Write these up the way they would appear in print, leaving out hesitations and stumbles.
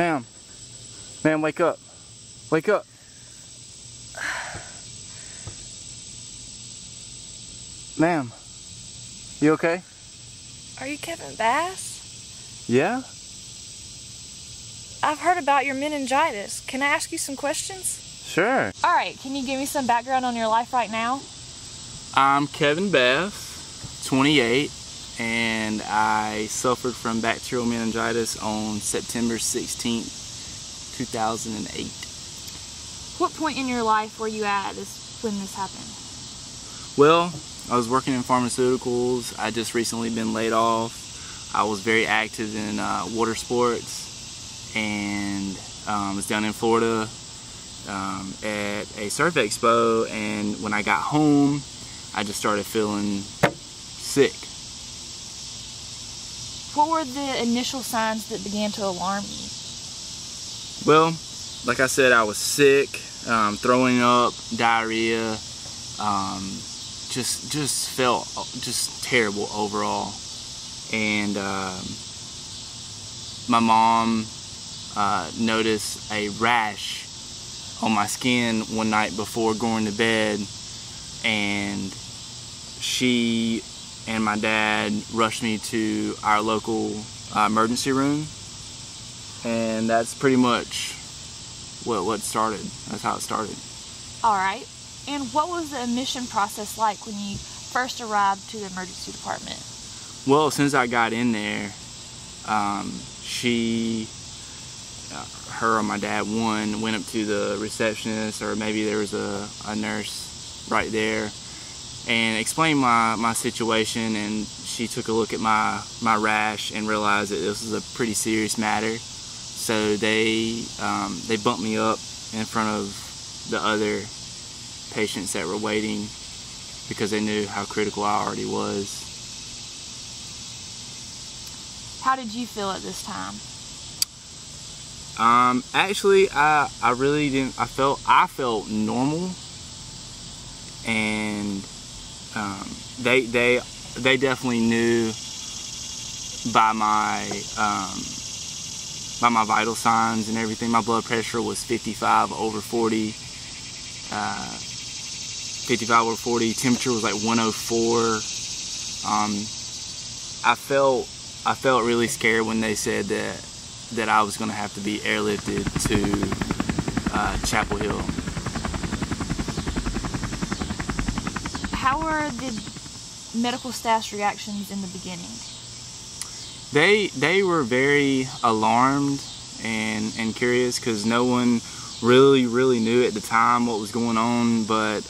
Ma'am. Ma'am, wake up. Wake up. Ma'am, you okay? Are you Kevin Bass? Yeah? I've heard about your meningitis. Can I ask you some questions? Sure. Alright, can you give me some background on your life right now? I'm Kevin Bass, 28, and I suffered from bacterial meningitis on September 16th, 2008. What point in your life were you at when this happened? Well, I was working in pharmaceuticals. I just recently been laid off. I was very active in water sports, and was down in Florida at a surf expo, and when I got home I just started feeling sick. What were the initial signs that began to alarm you? Well, like I said, I was sick, throwing up, diarrhea, just felt just terrible overall. And my mom noticed a rash on my skin one night before going to bed, and she and my dad rushed me to our local emergency room, and that's pretty much what started. That's how it started. Alright, and what was the admission process like when you first arrived to the emergency department? Well, as soon as I got in there, her or my dad, one, went up to the receptionist, or maybe there was a nurse right there, and explained my situation, and she took a look at my rash and realized that this was a pretty serious matter. So they bumped me up in front of the other patients that were waiting because they knew how critical I already was. How did you feel at this time? Actually, I really didn't. I felt normal, and they definitely knew by my vital signs and everything. My blood pressure was 55/40. 55/40. Temperature was like 104. I felt really scared when they said that I was going to have to be airlifted to Chapel Hill. How were the medical staff's reactions in the beginning? They were very alarmed and curious, because no one really knew at the time what was going on. But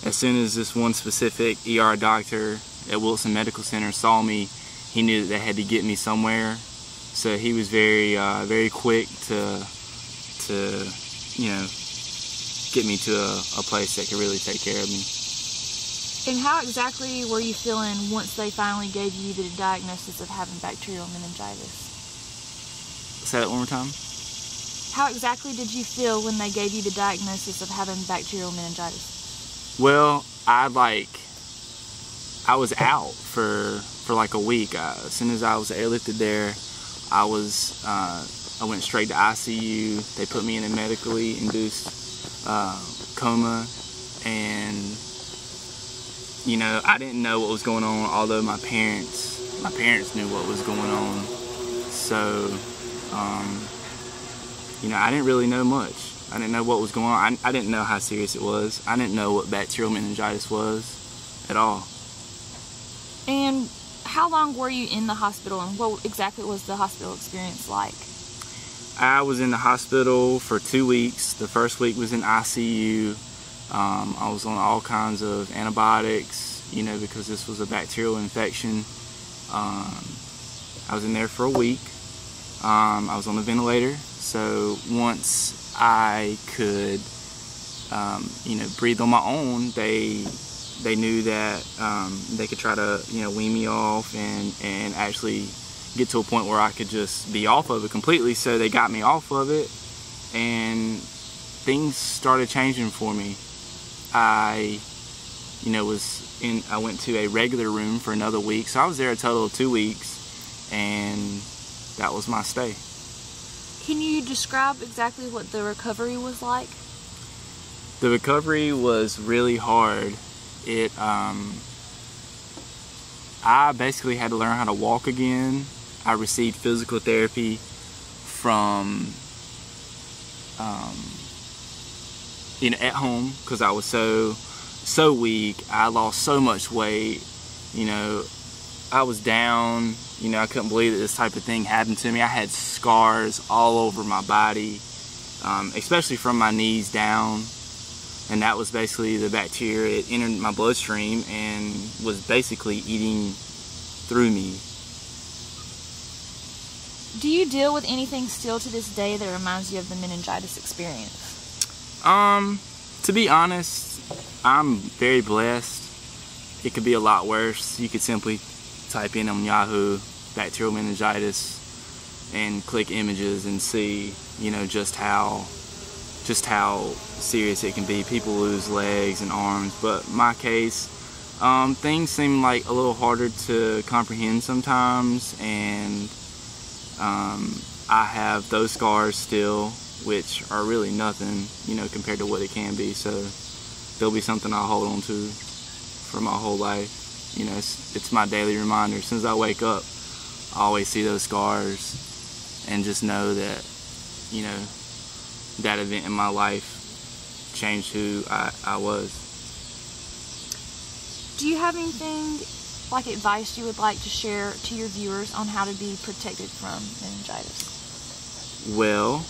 as soon as this one specific ER doctor at Wilson Medical Center saw me, he knew that they had to get me somewhere. So he was very quick to get me to a place that could really take care of me. And how exactly were you feeling once they finally gave you the diagnosis of having bacterial meningitis? Say that one more time. How exactly did you feel when they gave you the diagnosis of having bacterial meningitis? Well, I was out for like a week. As soon as I was airlifted there, I went straight to ICU. They put me in a medically induced coma, and I didn't know what was going on, although my parents knew what was going on. So I didn't really know much. I didn't know what was going on. I didn't know how serious it was. I didn't know what bacterial meningitis was at all. And how long were you in the hospital, and what exactly was the hospital experience like? I was in the hospital for 2 weeks. The first week was in ICU. I was on all kinds of antibiotics, because this was a bacterial infection. I was in there for a week. I was on the ventilator. So once I could, breathe on my own, they knew that they could try to, wean me off and actually get to a point where I could just be off of it completely. So they got me off of it, and things started changing for me. I went to a regular room for another week, so I was there a total of 2 weeks, and that was my stay. Can you describe exactly what the recovery was like? The recovery was really hard. I basically had to learn how to walk again. I received physical therapy from at home because I was so weak. I lost so much weight. I was down. I couldn't believe that this type of thing happened to me. I had scars all over my body, especially from my knees down. And that was basically the bacteria. It entered my bloodstream and was basically eating through me. Do you deal with anything still to this day that reminds you of the meningitis experience? To be honest, I'm very blessed. It could be a lot worse. You could simply type in on Yahoo bacterial meningitis and click images and see, just how serious it can be. People lose legs and arms, but my case, things seem like a little harder to comprehend sometimes, and I have those scars still, which are really nothing, compared to what it can be. So they'll be something I'll hold on to for my whole life. It's my daily reminder. As soon as I wake up, I always see those scars and just know that, that event in my life changed who I was. Do you have anything like advice you would like to share to your viewers on how to be protected from meningitis? Well,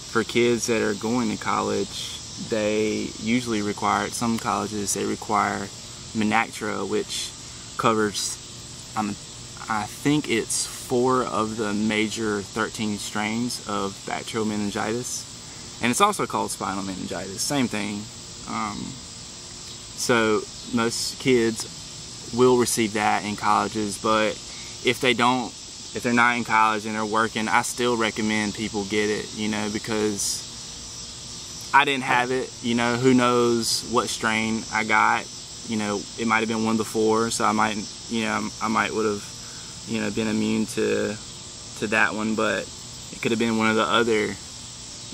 for kids that are going to college, they usually require, at some colleges, they require Menactra, which covers, I think it's 4 of the major 13 strains of bacterial meningitis. And it's also called spinal meningitis, same thing. So most kids will receive that in colleges, but if they're not in college and they're working, I still recommend people get it, because I didn't have it. Who knows what strain I got. It might have been one before, so I might would have, been immune to that one, but it could have been one of the other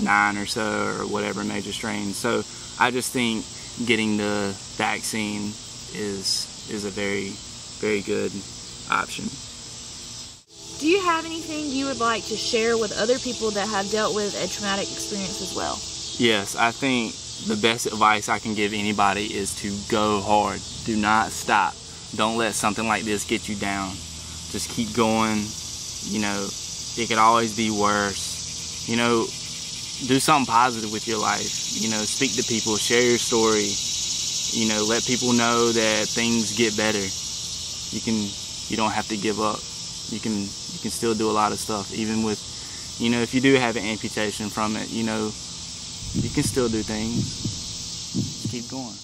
9 or so or whatever major strains. So I just think getting the vaccine is a very, very good option. Do you have anything you would like to share with other people that have dealt with a traumatic experience as well? Yes, I think the best advice I can give anybody is to go hard. Do not stop. Don't let something like this get you down. Just keep going. It could always be worse. Do something positive with your life. Speak to people, share your story. Let people know that things get better. You don't have to give up. You can still do a lot of stuff, even with, if you do have an amputation from it, you can still do things. Keep going.